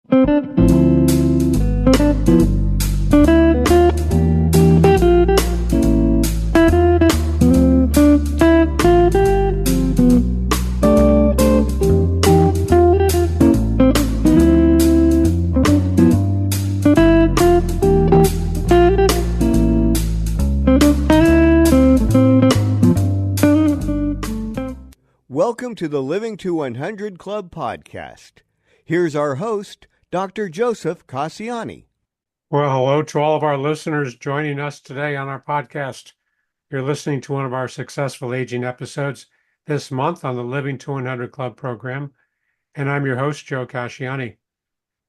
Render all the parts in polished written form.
Welcome to the Living to 100 Club podcast. Here's our host, Dr. Joseph Casciani. Well, hello to all of our listeners joining us today on our podcast. You're listening to one of our successful aging episodes this month on the Living to 100 Club program, and I'm your host, Joe Casciani.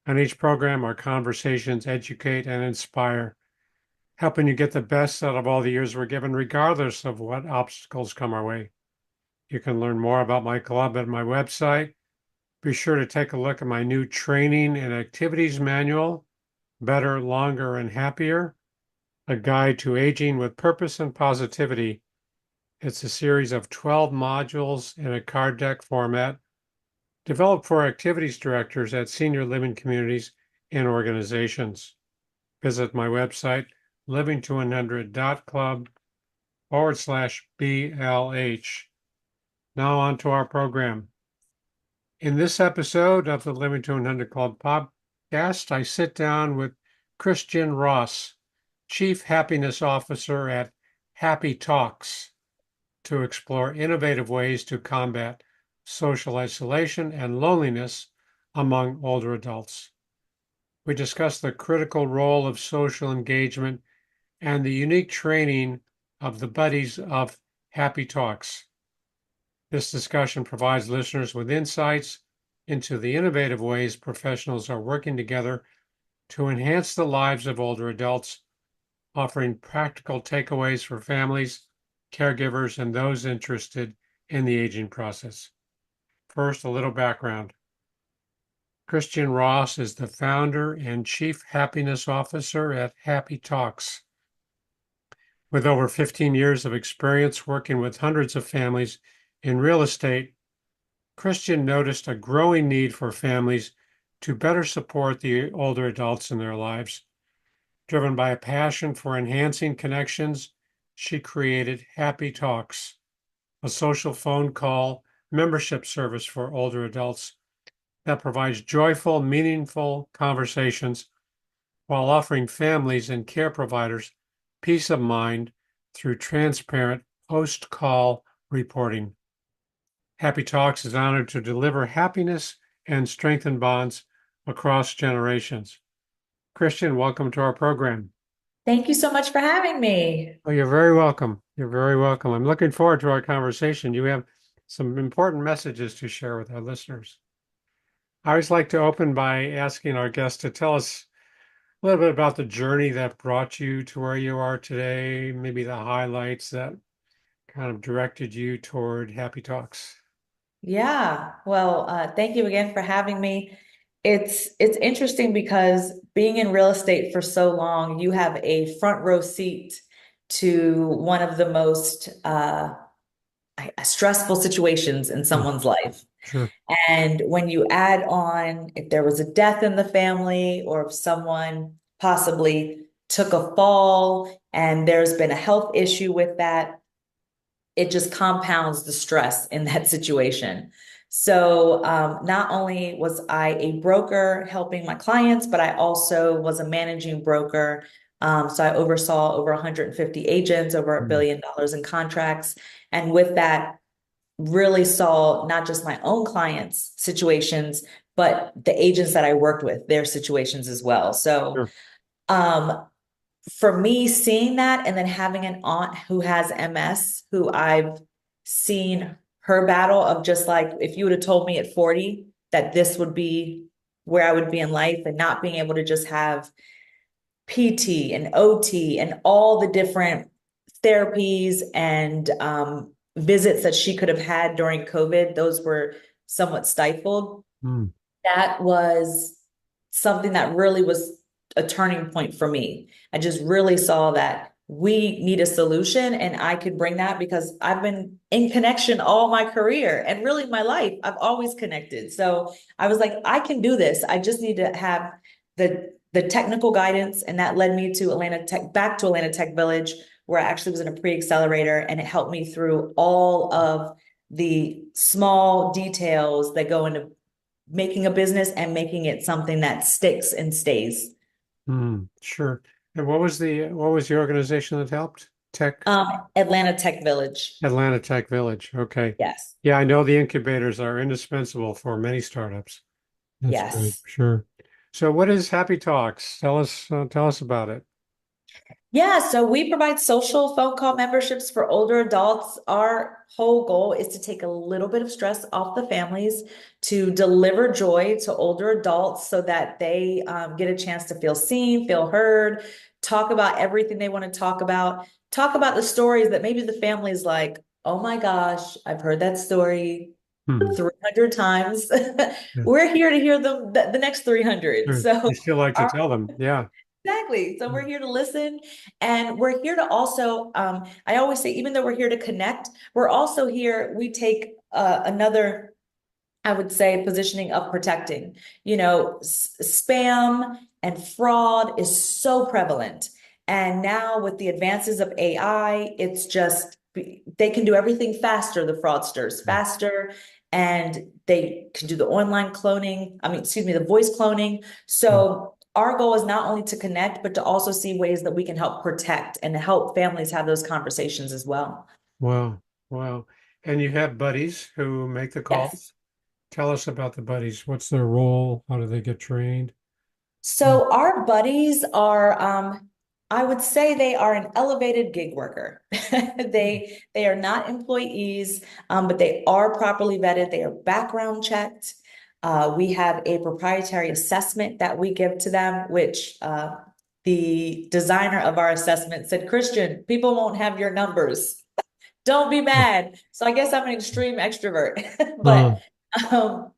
On each program, our conversations educate and inspire, helping you get the best out of all the years we're given, regardless of what obstacles come our way. You can learn more about my club at my website. Be sure to take a look at my new training and activities manual, Better, Longer, and Happier, a guide to aging with purpose and positivity. It's a series of 12 modules in a card deck format, developed for activities directors at senior living communities and organizations. Visit my website, living200.club/BLH. Now on to our program. In this episode of the Living to 100 Club podcast, I sit down with Christian Ross, Chief Happiness Officer at HappyTalks, to explore innovative ways to combat social isolation and loneliness among older adults. We discuss the critical role of social engagement and the unique training of the buddies of HappyTalks. This discussion provides listeners with insights into the innovative ways professionals are working together to enhance the lives of older adults, offering practical takeaways for families, caregivers, and those interested in the aging process. First, a little background. Christian Ross is the founder and Chief Happiness Officer at HappyTalks. With over 15 years of experience working with hundreds of families in real estate, Christian noticed a growing need for families to better support the older adults in their lives. Driven by a passion for enhancing connections, she created HappyTalks, a social phone call membership service for older adults that provides joyful, meaningful conversations while offering families and care providers peace of mind through transparent post-call reporting. HappyTalks is honored to deliver happiness and strengthen bonds across generations. Christian, welcome to our program. Thank you so much for having me. Well, you're very welcome. You're very welcome. I'm looking forward to our conversation. You have some important messages to share with our listeners. I always like to open by asking our guests to tell us a little bit about the journey that brought you to where you are today, maybe the highlights that kind of directed you toward HappyTalks. Yeah, well, thank you again for having me. It's interesting because being in real estate for so long, you have a front row seat to one of the most stressful situations in someone's life. Sure. And when you add on, if there was a death in the family or if someone possibly took a fall and there's been a health issue with that, it just compounds the stress in that situation. So not only was I a broker helping my clients, but I also was a managing broker. So I oversaw over 150 agents, over $1 billion in contracts. And with that, really saw not just my own clients' situations, but the agents that I worked with, their situations as well. So for me, seeing that and then having an aunt who has MS, who I've seen her battle of, just like, if you would have told me at 40 that this would be where I would be in life and not being able to just have PT and OT and all the different therapies and visits that she could have had during COVID, those were somewhat stifled. That was something that really was a turning point for me. I just really saw that we need a solution. And I could bring that because I've been in connection all my career and really my life. I've always connected. So I was like, I can do this. I just need to have the technical guidance. And that led me to back to Atlanta Tech Village, where I actually was in a pre-accelerator, and it helped me through all of the small details that go into making a business and making it something that sticks and stays. Sure. And what was the organization that helped? Atlanta Tech Village. Atlanta Tech Village. Okay. Yes. Yeah, I know the incubators are indispensable for many startups. That's great. Yes. Sure. So what is Happy Talks? Tell us about it. Yeah, so we provide social phone call memberships for older adults. Our whole goal is to take a little bit of stress off the families, to deliver joy to older adults so that they get a chance to feel seen, feel heard, talk about everything they want to talk about the stories that maybe the family is like, oh my gosh, I've heard that story Hmm. 300 times. Yeah. We're here to hear them the next 300. Sure. So You still like to our tell them. Yeah. Exactly. So we're here to listen, and we're here to also, I always say, even though we're here to connect, we're also here, we take another, I would say, positioning of protecting. Spam and fraud is so prevalent. And now with the advances of AI, it's just, they can do everything faster, the fraudsters, faster, and they can do the online cloning, the voice cloning. So our goal is not only to connect, but to also see ways that we can help protect and help families have those conversations as well. Wow. Wow. And you have buddies who make the Yes. calls. Tell us about the buddies. What's their role? How do they get trained? So our buddies are, I would say they are an elevated gig worker. They are not employees, but they are properly vetted. They are background checked. We have a proprietary assessment that we give to them, which the designer of our assessment said, Christian, people won't have your numbers. Don't be mad. So I guess I'm an extreme extrovert, Uh, um,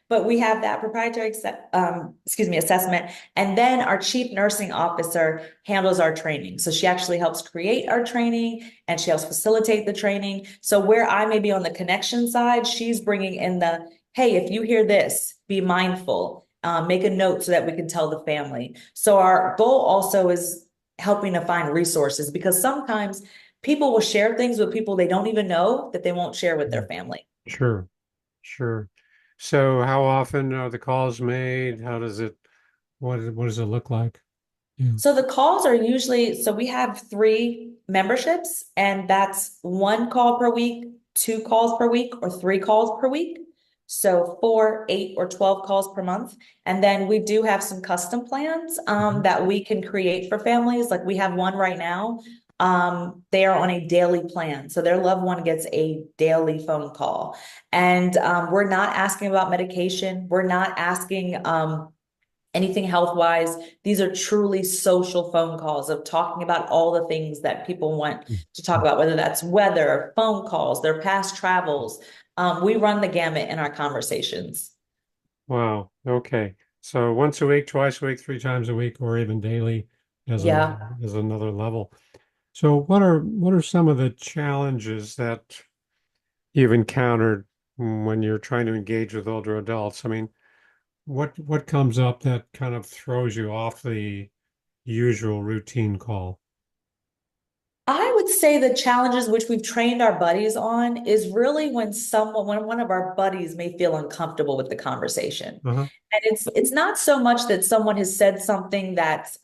but we have that proprietary assessment. And then our chief nursing officer handles our training. So she actually helps create our training and she helps facilitate the training. So where I may be on the connection side, she's bringing in the, hey, if you hear this, be mindful, make a note so that we can tell the family. So our goal also is helping to find resources, because sometimes people will share things with people they don't even know that they won't share with their family. sure. Sure. So how often are the calls made? What does it look like? Yeah. So the calls are usually, so we have 3 memberships, and that's 1 call per week, 2 calls per week, or 3 calls per week. So 4, 8, or 12 calls per month. And then we do have some custom plans that we can create for families. Like we have one right now. They are on a daily plan. So their loved one gets a daily phone call. And we're not asking about medication. We're not asking anything health wise. These are truly social phone calls of talking about all the things that people want to talk about, whether that's weather, phone calls, their past travels. We run the gamut in our conversations. Wow. Okay. So once a week, twice a week, 3 times a week, or even daily as Yeah. another level. So what are some of the challenges that you've encountered when you're trying to engage with older adults? I mean, what comes up that kind of throws you off the usual routine call? I would say the challenges which we've trained our buddies on is really when one of our buddies may feel uncomfortable with the conversation. Uh-huh. And it's not so much that someone has said something that's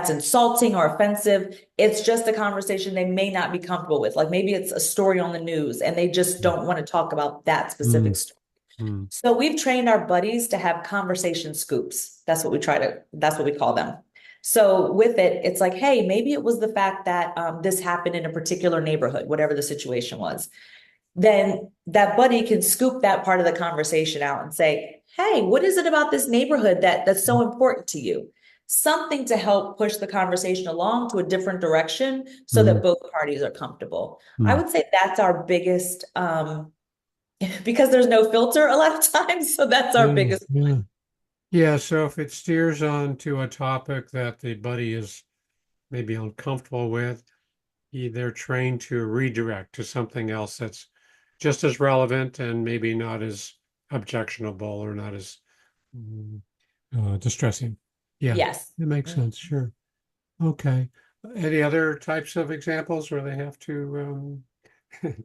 insulting or offensive. It's just a conversation they may not be comfortable with. Like maybe it's a story on the news and they just don't want to talk about that specific Mm, story. mm, So we've trained our buddies to have conversation scoops. That's what we call them. So with it, it's like, hey, maybe it was the fact that this happened in a particular neighborhood, whatever the situation was. Then that buddy can scoop that part of the conversation out and say, hey, what is it about this neighborhood that's so important to you? Something to help push the conversation along to a different direction so that mm, both parties are comfortable. I mm. would say that's our biggest because there's no filter a lot of times. So that's our Yeah, biggest. yeah. Yeah, so if it steers on to a topic that the buddy is maybe uncomfortable with, they're trained to redirect to something else that's just as relevant and maybe not as objectionable or not as mm, distressing. Yeah, Yes. it makes Mm. sense. Sure. Okay. Any other types of examples where they have to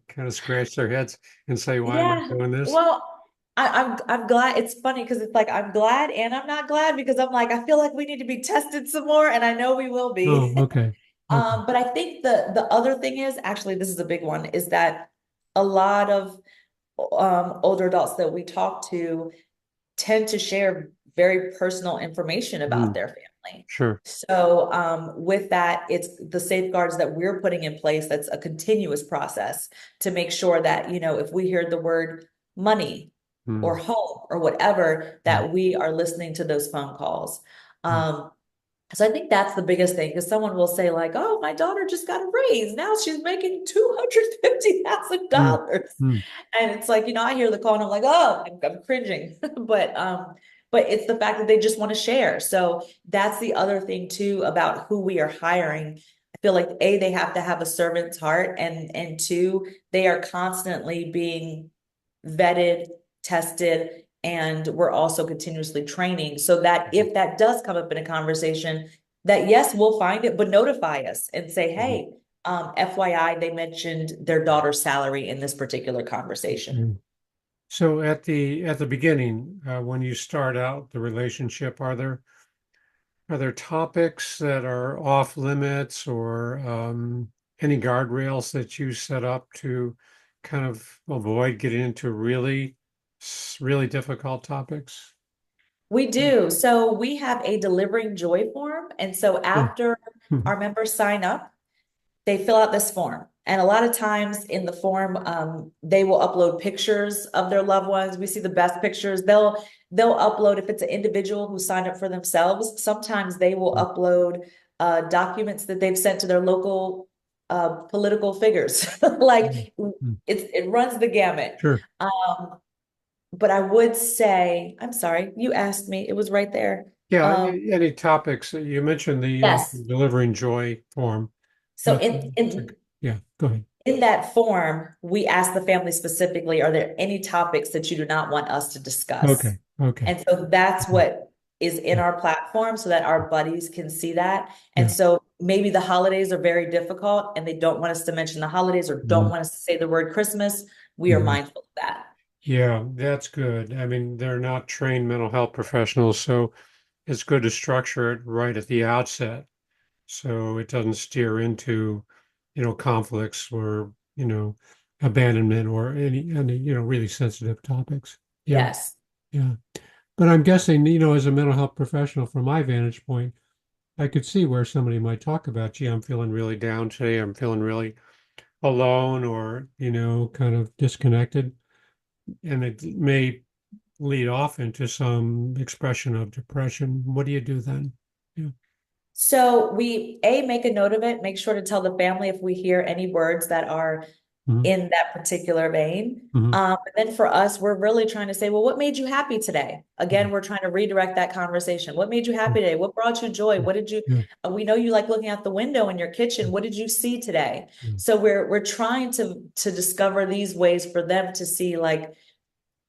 kind of scratch their heads and say, why am I Yeah. doing this? Well, I'm glad. It's funny because it's like I'm glad and I'm not glad because I'm like I feel like we need to be tested some more, and I know we will Oh, be. okay. Okay. But I think the other thing is actually this is a big one is that a lot of older adults that we talk to tend to share very personal information about Mm, their family. sure. So, with that, it's the safeguards that we're putting in place. That's a continuous process to make sure that, if we hear the word money or Mm, home or whatever, mm, that we are listening to those phone calls. mm, So I think that's the biggest thing because someone will say like, "Oh, my daughter just got a raise. Now she's making mm, $250,000." mm, And it's like, I hear the call and I'm like, "Oh, I'm cringing." But it's the fact that they just want to share. So that's the other thing too about who we are hiring. I feel like A, they have to have a servant's heart, and two, they are constantly being vetted, tested, and we're also continuously training so that if that does come up in a conversation, that yes, we'll find it, but notify us and say, mm, hey, FYI, they mentioned their daughter's salary in this particular conversation. mm. So at the beginning, when you start out the relationship, are there topics that are off limits or any guardrails that you set up to kind of avoid getting into really difficult topics? We do. So we have a delivering joy form. And so Oh, after mhm, our members sign up, they fill out this form. And a lot of times in the form, they will upload pictures of their loved ones. We see the best pictures. They'll upload if it's an individual who signed up for themselves. Sometimes they will mm, upload documents that they've sent to their local political figures. mm, Like mm. it runs the gamut. Sure. Um, but I would say, I'm sorry, you asked me. It was right there. Yeah. Um, Any topics? You mentioned the yes. delivering joy form. So That's, in that's a, in yeah. Go ahead. in that form, we ask the family specifically, are there any topics that you do not want us to discuss? Okay. Okay. And so that's Okay. what is in our platform so that our buddies can see that. And Yeah. so maybe the holidays are very difficult and they don't want us to mention the holidays or don't Mhm, want us to say the word Christmas. We are mhm. mindful of that. Yeah, that's good. I mean, they're not trained mental health professionals, so it's good to structure it right at the outset so it doesn't steer into, conflicts or, abandonment or any, really sensitive topics. Yeah, Yes. yeah. But I'm guessing, as a mental health professional, from my vantage point, I could see where somebody might talk about, gee, I'm feeling really down today, I'm feeling really alone or, kind of disconnected. And it may lead off into some expression of depression. What do you do then? Yeah. So we make a note of it, make sure to tell the family if we hear any words that are Hmm. in that particular vein. Hmm. And then for us, we're really trying to say, well, what made you happy today? Again, we're trying to redirect that conversation. What made you happy today? What brought you joy? What did you, Yeah. we know you like looking out the window in your kitchen. What did you see today? Yeah. So we're trying to discover these ways for them to see like,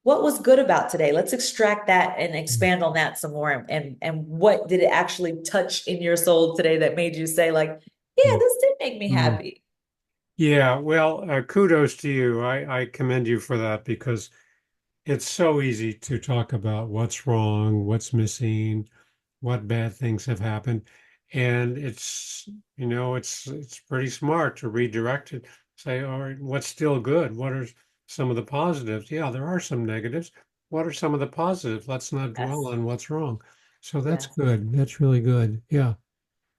what was good about today? Let's extract that and expand on that some more. And what did it actually touch in your soul today that made you say like, yeah, Yeah. this did make me Mhm. happy. Yeah, well, kudos to you. I commend you for that because it's so easy to talk about what's wrong, what's missing, what bad things have happened. And it's pretty smart to redirect it, say, all right, what's still good? What are some of the positives? Yeah, there are some negatives. What are some of the positives? Let's not dwell Yes. on what's wrong. So that's Yes. good. That's really good. Yeah.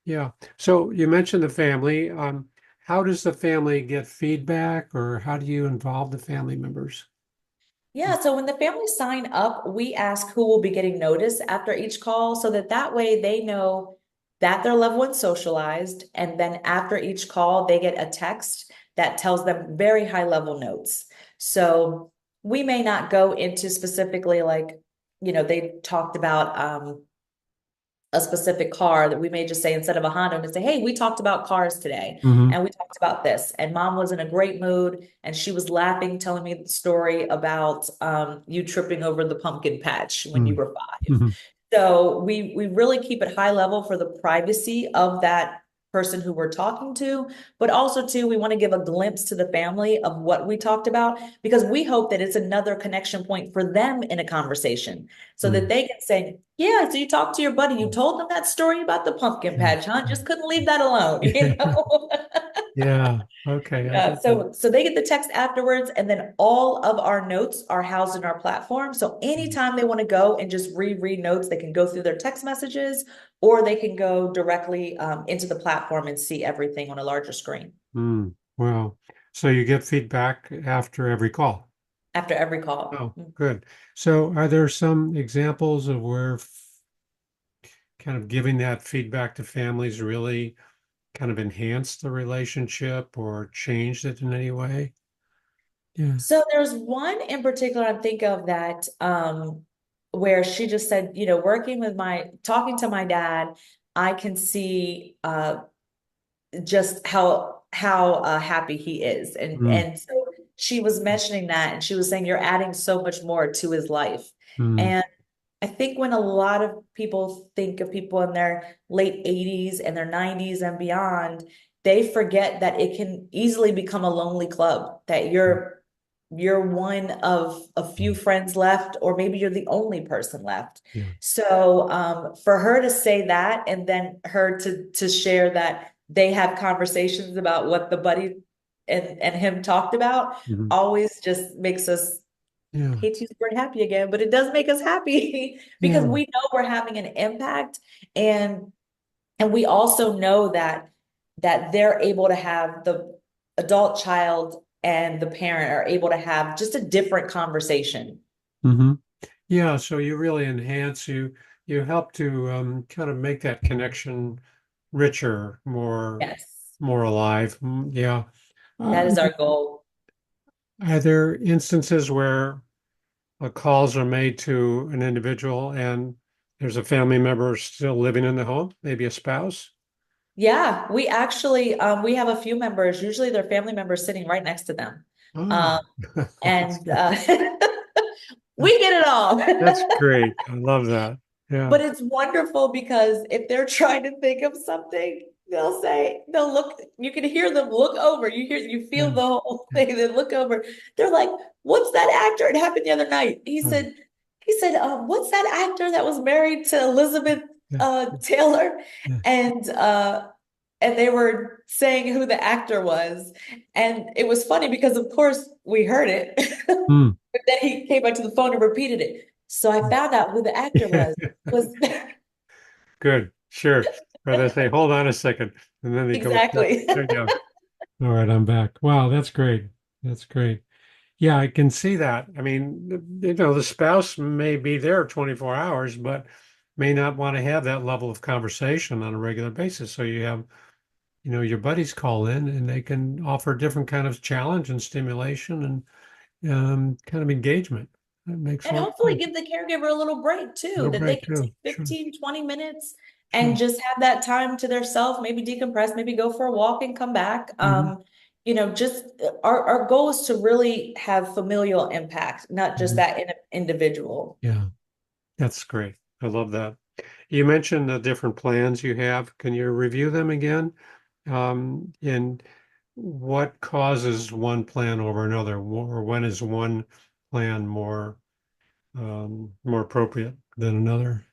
Yeah. So you mentioned the family. How does the family get feedback or how do you involve the family members? Yeah, so when the families sign up, we ask who will be getting notice after each call so that way they know that their loved one's socialized. And then after each call, they get a text that tells them very high level notes. So we may not go into specifically like, they talked about a specific car, that we may just say, instead of a Honda, and say, hey, we talked about cars today, Hmm. and we talked about this, and mom was in a great mood, and she was laughing, telling me the story about you tripping over the pumpkin patch when you were 5. Hmm. So we really keep it high level for the privacy of that person who we're talking to, but also too, we want to give a glimpse to the family of what we talked about, because we hope that it's another connection point for them in a conversation, so that they can say, yeah, so you talked to your buddy, you told them that story about the pumpkin patch, huh? Just couldn't leave that alone, you know? Yeah. Okay. I Yeah, get that. so they get the text afterwards, and then all of our notes are housed in our platform. So anytime they want to go and just reread notes, they can go through their text messages, or they can go directly into the platform and see everything on a larger screen Mm. Well, so you get feedback after every call. after every call. Oh, good. So are there some examples of where kind of giving that feedback to families really kind of enhanced the relationship or changed it in any way? Yeah. So there's one in particular I think of that where she just said, talking to my dad, I can see just how happy he is, Mm. and so she was mentioning that, and she was saying, you're adding so much more to his life. Mm. And I think when a lot of people think of people in their late 80s and their 90s and beyond, they forget that it can easily become a lonely club, that you're one of a few friends left, or maybe you're the only person left. Yeah. So for her to say that, and then her to share that they have conversations about what the buddy and him talked about, Mhm. always just makes us, Yeah. hate to use the word happy again, but it does make us happy because Yeah. we know we're having an impact, and we also know that they're able to have, the adult child and the parent are able to have just a different conversation. Hmm. Yeah. So you really enhance you help to kind of make that connection richer, Yes, more alive. Yeah. that Uh, is our goal. are there instances where calls are made to an individual and there's a family member still living in the home, maybe a spouse? Yeah, we actually we have a few members, usually their family members sitting right next to them. Oh, Um, that's and good. we get it all. That's great. I love that. Yeah. But it's wonderful because if they're trying to think of something, they'll look, you can hear them look over. You feel Yeah. the whole thing. They look over. They're like, what's that actor? It happened the other night. Oh, He said, what's that actor that was married to Elizabeth yeah. Taylor? Yeah. And they were saying who the actor was. And it was funny because of course we heard it. Mm. But then he came back to the phone and repeated it. So I found out who the actor was Good. Sure. Or they say, hold on a second. And then they go, exactly. there you go. All right, I'm back. Wow, that's great. That's great. Yeah, I can see that. I mean, the spouse may be there 24 hours, but may not want to have that level of conversation on a regular basis. So you have, your buddies call in and they can offer a different kind of challenge and stimulation and kind of engagement. That makes a And lot of hopefully sense. give the caregiver a little break too, No that they break can take too. Sure, 15, 20 minutes and sure. just have that time to their self, maybe decompress, maybe go for a walk and come back. Hmm. Just our goal is to really have familial impact, not just Hmm. that individual. Yeah, that's great. I love that. You mentioned the different plans you have. Can you review them again? And what causes one plan over another, or when is one plan more appropriate than another?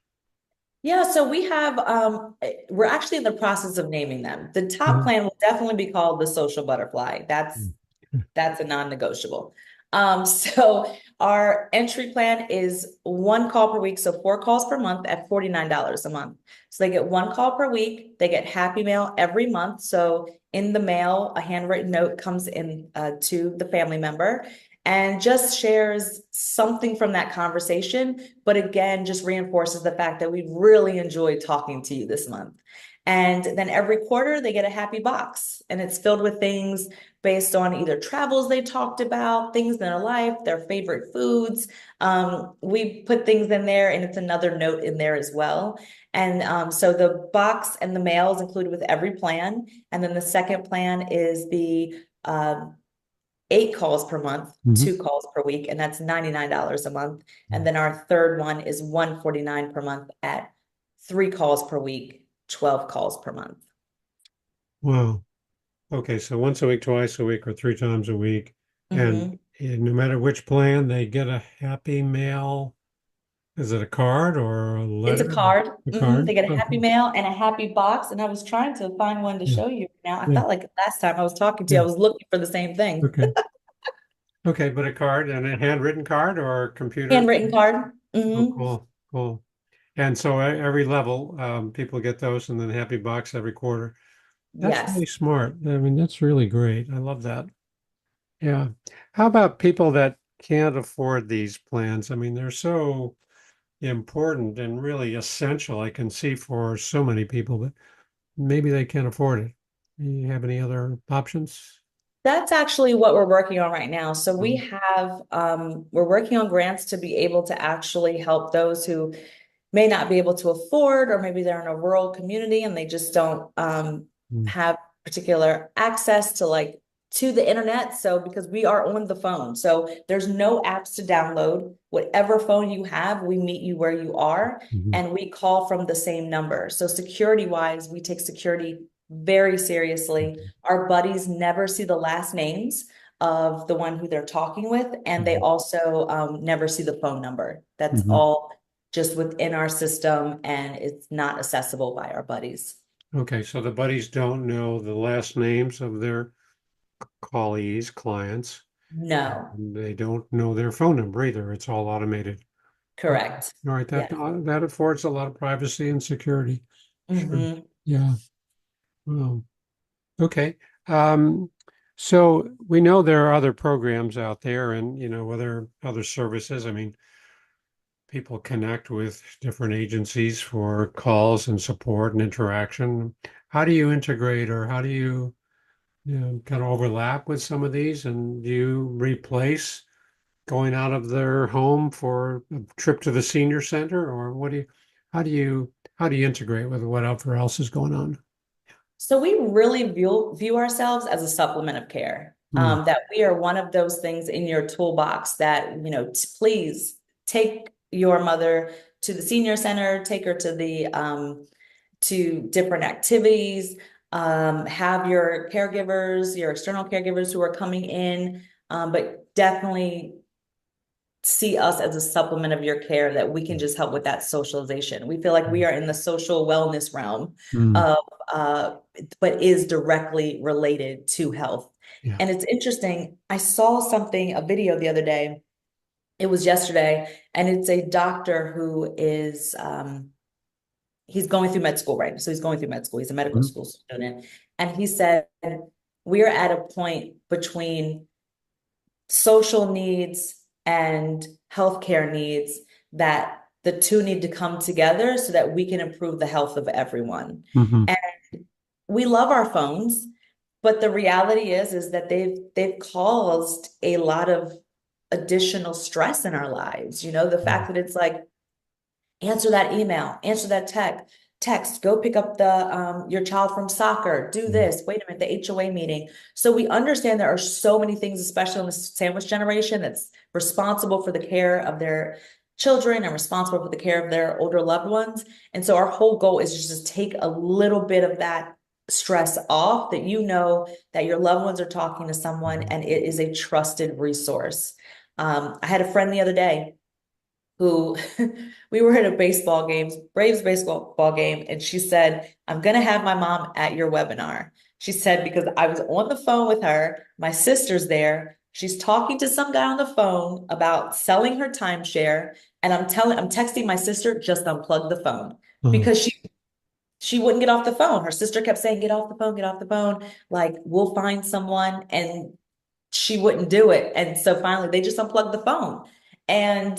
Yeah, so we're actually in the process of naming them. The top Mhm. plan will definitely be called the social butterfly. That's Mm. That's a non-negotiable. So our entry plan is one call per week, so 4 calls per month at $49 a month. So they get one call per week. They get Happy Mail every month. So in the mail, a handwritten note comes in to the family member, and just shares something from that conversation, but again, just reinforces the fact that we really enjoyed talking to you this month. And then every quarter they get a happy box, and it's filled with things based on either travels they talked about, things in their life, their favorite foods. We put things in there, and it's another note in there as well. And so the box and the mail is included with every plan. And then the second plan is the 8 calls per month, 2 calls per week, and that's $99 a month. And then our third one is $149 per month at 3 calls per week, 12 calls per month. Wow. Okay, so once a week, twice a week, or 3 times a week. And no matter which plan, they get a happy mail. Is it a card or a It's a letter? card. A card? They get a happy Okay. mail and a happy box. And I was trying to find one to Yeah. show you now. I Yeah. felt like last time I was talking to you, Yeah. I was looking for the same thing. Okay. Okay, but a card and a handwritten card or a computer? Handwritten card. Oh, cool, cool. And so every level, people get those and then happy box every quarter. That's Yes. really smart. I mean, that's really great. I love that. Yeah. How about people that can't afford these plans? I mean, they're so important and really essential, I can see for so many people, but maybe they can't afford it. You have any other options? That's actually what we're working on right now. So we Mhm. have, we're working on grants to be able to actually help those who may not be able to afford, or maybe they're in a rural community and they just don't Mm. have particular access to to the internet. So because we are on the phone, so there's no apps to download. Whatever phone you have, we meet you where you are, Mhm. and we call from the same number. So security wise, we take security very seriously. Our buddies never see the last names of the one who they're talking with, and they Mhm. also never see the phone number. That's Mhm. all just within our system, and it's not accessible by our buddies. Okay, so the buddies don't know the last names of their colleagues, clients. No, And they don't know their phone number either. It's all automated. Okay. correct. All right, that Yes. that affords a lot of privacy and security. Sure. hmm Yeah. Well, okay. Um, so we know there are other programs out there and other services. I mean, people connect with different agencies for calls and support and interaction. How do you integrate or how do you kind of overlap with some of these and do you replace going out of their home for a trip to the senior center, or how do you integrate with whatever else is going on? So we really view ourselves as a supplement of care. Mm, That we are one of those things in your toolbox that, please take your mother to the senior center, take her to the to different activities, have your caregivers, your external caregivers who are coming in, but definitely see us as a supplement of your care that we can just help with that socialization. We feel like we are in the social wellness realm mm, of, but is directly related to health. yeah. And it's interesting. I saw something, a video the other day. It was yesterday, and it's a doctor who is, he's going through med school, right? So he's going through med school. He's a medical Mm, school student. And he said, we're at a point between social needs and healthcare needs that the two need to come together so that we can improve the health of everyone. mhm, And we love our phones, but the reality is that they've caused a lot of additional stress in our lives. The mm, fact that it's like, answer that email, answer that text, go pick up the your child from soccer, do mm, this, wait a minute, the HOA meeting. So we understand there are so many things, especially in the sandwich generation, that's responsible for the care of their children and responsible for the care of their older loved ones. And so our whole goal is just to take a little bit of that stress off, that that your loved ones are talking to someone mhm, and it is a trusted resource. I had a friend the other day who we were at a baseball game, Braves baseball game, and she said, I'm gonna have my mom at your webinar. She said, because I was on the phone with her, my sister's there, she's talking to some guy on the phone about selling her timeshare, and I'm texting my sister, just unplug the phone uh, because she wouldn't get off the phone. Her sister kept saying, get off the phone, like we'll find someone. And she wouldn't do it. And so finally they just unplugged the phone. And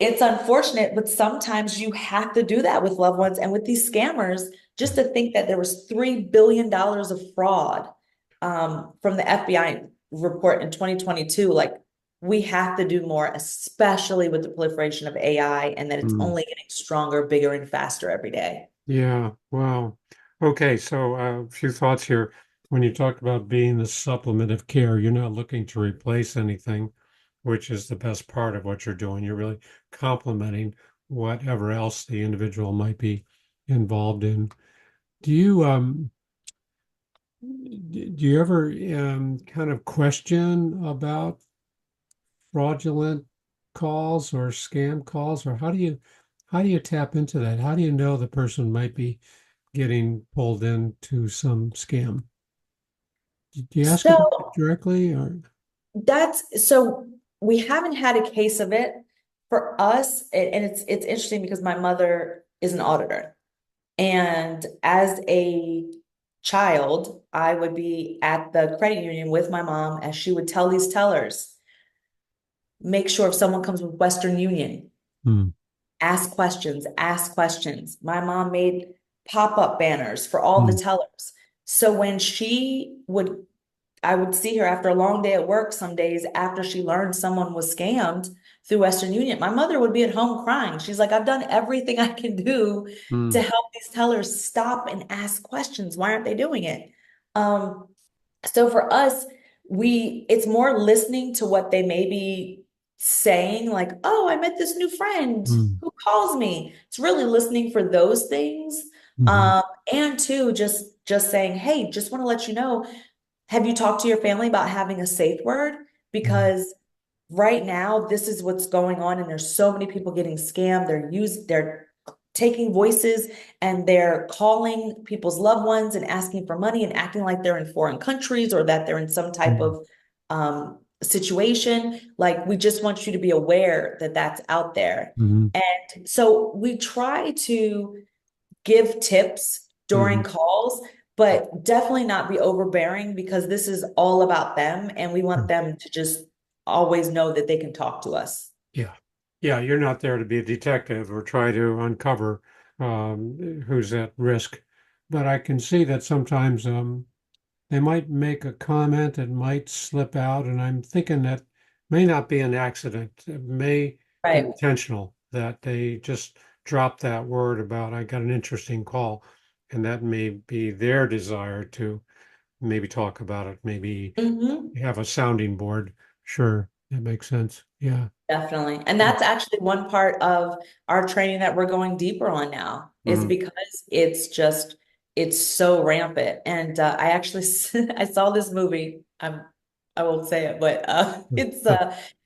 it's unfortunate, but sometimes you have to do that with loved ones and with these scammers. Just to think that there was $3 billion of fraud from the FBI report in 2022. Like, we have to do more, especially with the proliferation of AI, and that it's Mm. only getting stronger, bigger, and faster every day. Yeah, wow. Okay, so a few thoughts here. When you talk about being the supplement of care, you're not looking to replace anything, which is the best part of what you're doing. You're really complementing whatever else the individual might be involved in. Do you do you ever kind of question about fraudulent calls or scam calls, or how do you tap into that? How do you know the person might be getting pulled into some scam? Do you ask about it So directly or? so we haven't had a case of it for us, and it's interesting because my mother is an auditor. And as a child, I would be at the credit union with my mom as she would tell these tellers, make sure if someone comes with Western Union, Hmm. ask questions, ask questions. My mom made pop-up banners for all the Hmm. tellers. So when I would see her after a long day at work some days after she learned someone was scammed through Western Union. My mother would be at home crying. She's like, I've done everything I can do Hmm. to help these tellers stop and ask questions. Why aren't they doing it? Um, so for us, it's more listening to what they may be saying, like, oh, I met this new friend Hmm. who calls me. It's really listening for those things. Hmm. Um, and two, just saying, hey, just want to let you know, have you talked to your family about having a safe word? Hmm. Because right now, this is what's going on, and there's so many people getting scammed. They're taking voices and they're calling people's loved ones and asking for money and acting like they're in foreign countries or that they're in some type Hmm. of situation. Like, we just want you to be aware that that's out there. Hmm. And so we try to give tips during Hmm. calls, but definitely not be overbearing, because this is all about them and we want them to just always know that they can talk to us. Yeah. Yeah, you're not there to be a detective or try to uncover who's at risk. But I can see that sometimes they might make a comment that might slip out, and I'm thinking that may not be an accident. It may be Right. intentional that they just dropped that word about I got an interesting call, and that may be their desire to maybe talk about it, maybe Hmm. have a sounding board. Sure, that makes sense. Yeah. Definitely. And that's actually one part of our training that we're going deeper on now, is Mhm. because it's so rampant. And I actually, I saw this movie. I won't say it, but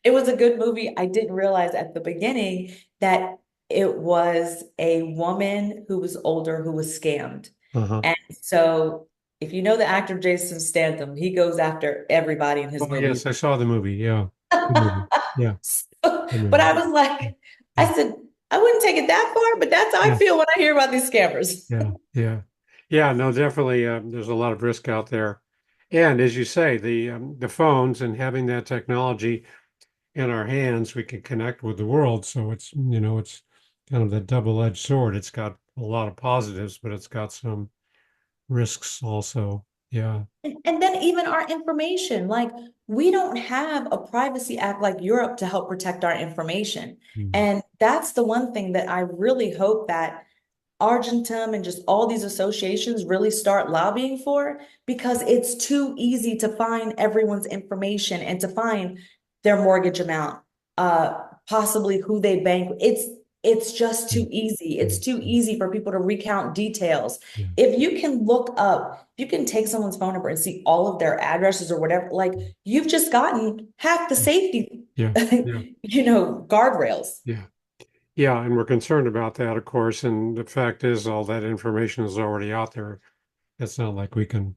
it was a good movie. I didn't realize at the beginning that it was a woman who was older who was scammed. Uh-huh. And so if you know the actor Jason Statham, he goes after everybody in his Oh, movies. yes, I saw the movie. Yeah. Good movie. Yeah. Good But movie. I was like, Yeah. I said, I wouldn't take it that far, but that's how I Yeah. feel when I hear about these scammers. Yeah. Yeah. Yeah. No, definitely. There's a lot of risk out there. And as you say, the phones and having that technology in our hands, we can connect with the world. So it's kind of the double-edged sword. It's got a lot of positives, but it's got some risks also. Yeah. And then even our information, like, we don't have a privacy act like Europe to help protect our information. Mhm. And that's the one thing that I really hope that Argentum and just all these associations really start lobbying for, because it's too easy to find everyone's information and to find their mortgage amount, possibly who they bank. It's just Yeah. too easy. Yeah. It's too easy for people to recount details. Yeah. If you can look up, if you can take someone's phone number and see all of their addresses or whatever, like, you've just gotten half the safety, Yeah. Yeah. guardrails. Yeah. Yeah, and we're concerned about that, of course. And the fact is, all that information is already out there. It's not like we can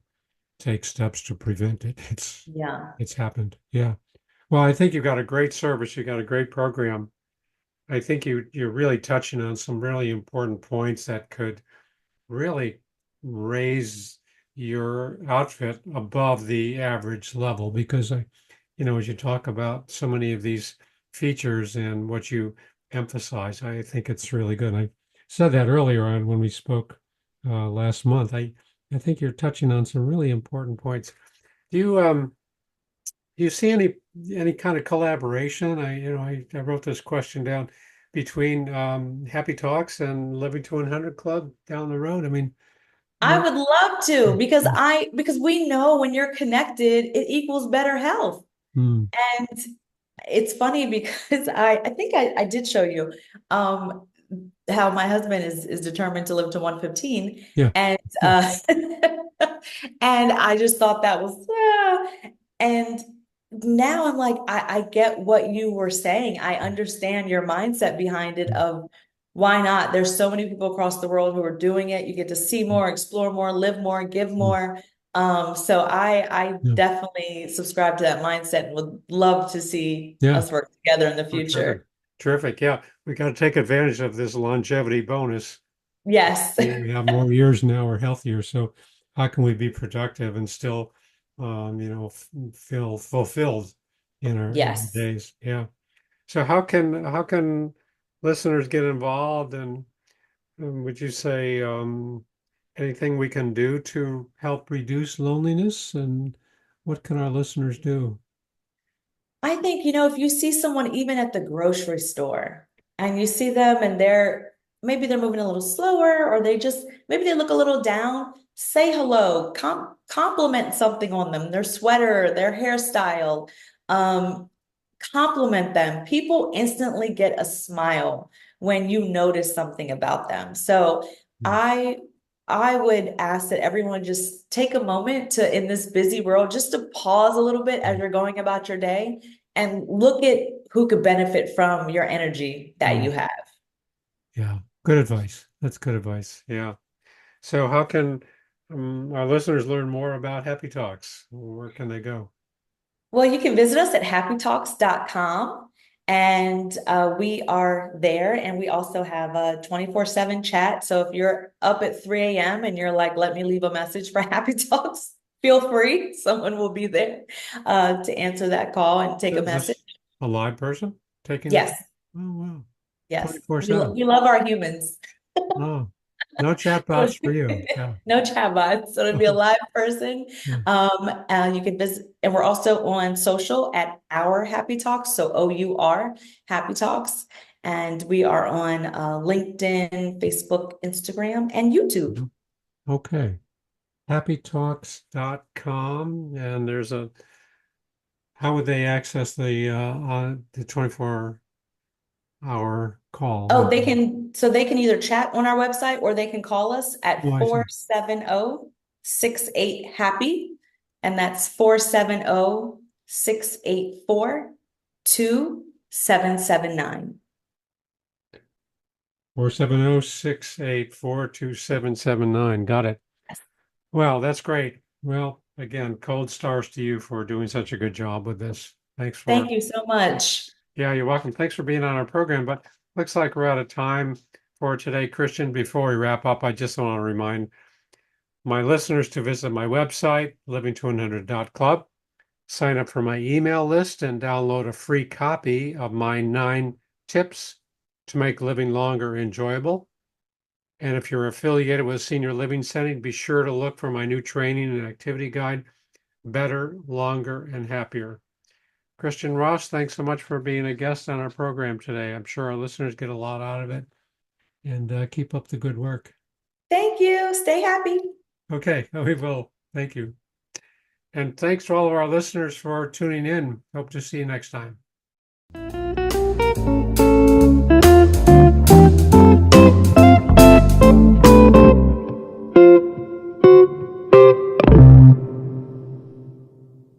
take steps to prevent it. Yeah. It's happened. Yeah. Well, I think you've got a great service. You got a great program. I think you're really touching on some really important points that could really raise your outfit above the average level because as you talk about so many of these features and what you emphasize, I think it's really good. I said that earlier on when we spoke last month. I think you're touching on some really important points. Do you see any kind of collaboration? I wrote this question down between Happy Talks and Living to 100 Club down the road. I mean, I no. would love to because we know when you're connected, it equals better health. Mm, And it's funny because I think I did show you um how my husband is determined to live to 115. yeah, And yeah, and I just thought that was and now I'm like, I get what you were saying. I understand your mindset behind it of why not? There's so many people across the world who are doing it. You get to see more, explore more, live more, give mm, more. So I yeah, definitely subscribe to that mindset and would love to see yeah. us work together in the Oh, terrific. future. Terrific. Yeah, we got to take advantage of this longevity bonus. Yes. We have more years now, we're healthier. So how can we be productive and still, feel fulfilled in our Yes. days? Yeah. So how can listeners get involved and would you say anything we can do to help reduce loneliness? And what can our listeners do? I think, if you see someone even at the grocery store and you see them and maybe they're moving a little slower or maybe they look a little down, say hello, compliment something on them, their sweater, their hairstyle, um, compliment them. People instantly get a smile when you notice something about them. So Mm, I I would ask that everyone just take a moment in this busy world, just to pause a little bit as mm, you're going about your day and look at who could benefit from your energy that mm. you have. Yeah, good advice. That's good advice. Yeah. So how can our listeners learn more about Happy Talks? Where can they go? Well, you can visit us at happytalks.com and we are there. And we also have a 24/7 chat. So if you're up at 3 a.m. and you're like, let me leave a message for Happy Talks, feel free. Someone will be there to answer that call and take a Is message. this a live person taking the call? Yes, Oh, wow. yes. We 24/7. we love our humans. Oh, no chat So bots for you. Yeah. no chat bots. So it'll be a live person. Yeah. You can visit, and we're also on social at Our Happy Talks. So OUR Happy Talks. And we are on LinkedIn, Facebook, Instagram, and YouTube. Mhm. Okay. HappyTalks.com. And how would they access the 24-hour call Oh, with they you? can, so they can either chat on our website or they can call us Oh, at I see. 470-68-HAPPY. And that's 470-684-2779. 470-684-2779. Got it. Well, that's great. Well, again, cold stars to you for doing such a good job with this. Thanks for, Thank you so much. yeah, you're welcome. Thanks for being on our program. But looks like we're out of time for today, Christian. Before we wrap up, I just want to remind my listeners to visit my website, living200.club, sign up for my email list, and download a free copy of my 9 tips to make living longer enjoyable. And if you're affiliated with a senior living setting, be sure to look for my new training and activity guide, Better, Longer, and Happier. Christian Ross, thanks so much for being a guest on our program today. I'm sure our listeners get a lot out of it and keep up the good work. Thank you. Stay happy. Okay, we will. Thank you. And thanks to all of our listeners for tuning in. Hope to see you next time.